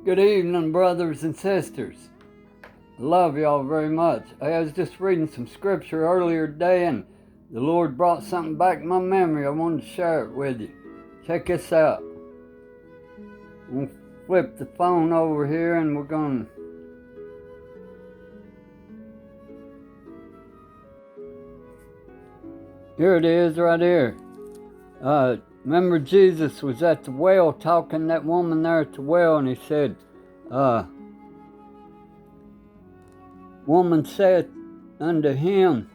Good evening, brothers and sisters. I love y'all very much. I was just reading some scripture earlier today, and the Lord brought something back in my memory. I wanted to share it with you. Check this out. I'm going to flip the phone over here, and we're going to... Here it is right here. Remember Jesus was at the well talking to that woman there at the well, and he said, woman said unto him,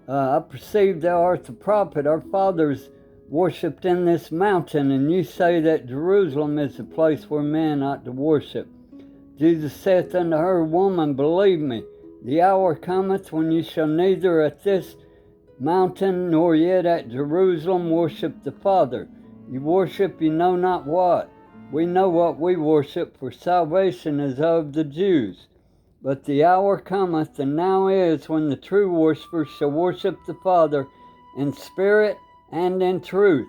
I perceive thou art the prophet. Our fathers worshipped in this mountain, and you say that Jerusalem is the place where men ought to worship. Jesus saith unto her, Woman, believe me, the hour cometh when you shall neither at this mountain nor yet at Jerusalem worship the Father. You worship you know not what. We know what we worship, for salvation is of the Jews. But the hour cometh, and now is, when the true worshippers shall worship the Father in spirit and in truth.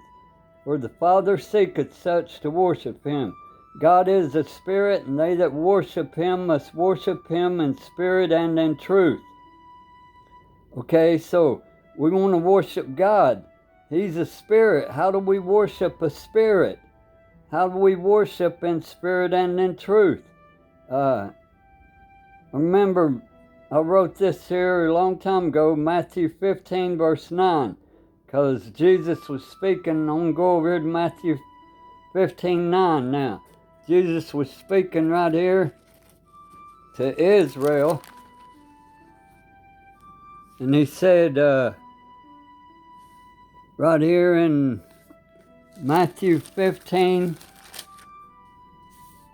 For the Father seeketh such to worship him. God is a spirit, and they that worship him must worship him in spirit and in truth. Okay, so we want to worship God. He's a spirit. How do we worship a spirit? How do we worship in spirit and in truth? Remember, I wrote this here a long time ago, Matthew 15, verse 9, because Jesus was speaking. I'm going to go over here to Matthew 15, 9 now. Jesus was speaking right here to Israel, and he said, right here in Matthew 15,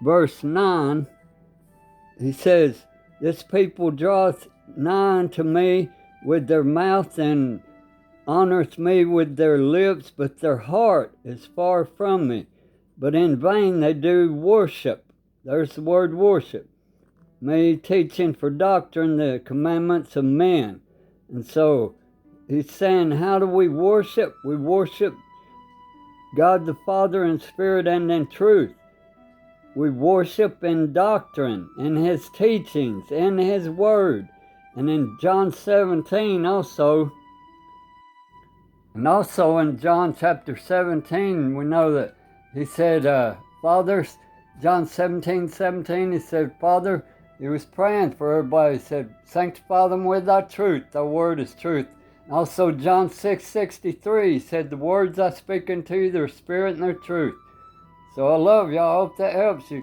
verse 9, he says, This people draweth nigh unto me with their mouth, and honoreth me with their lips, but their heart is far from me. But in vain they do worship. There's the word worship. Me teaching for doctrine the commandments of men. And so he's saying, how do we worship? We worship God the Father in spirit and in truth. We worship in doctrine, in his teachings, in his word. And in John 17 also. And also in John chapter 17, we know that he said, Father, John 17, he said, Father, he was praying for everybody. He said, sanctify them with thy truth. Thy word is truth. And also John 6:63, he said, the words I speak unto you, they're spirit and they're truth. So I love y'all. I hope that helps you.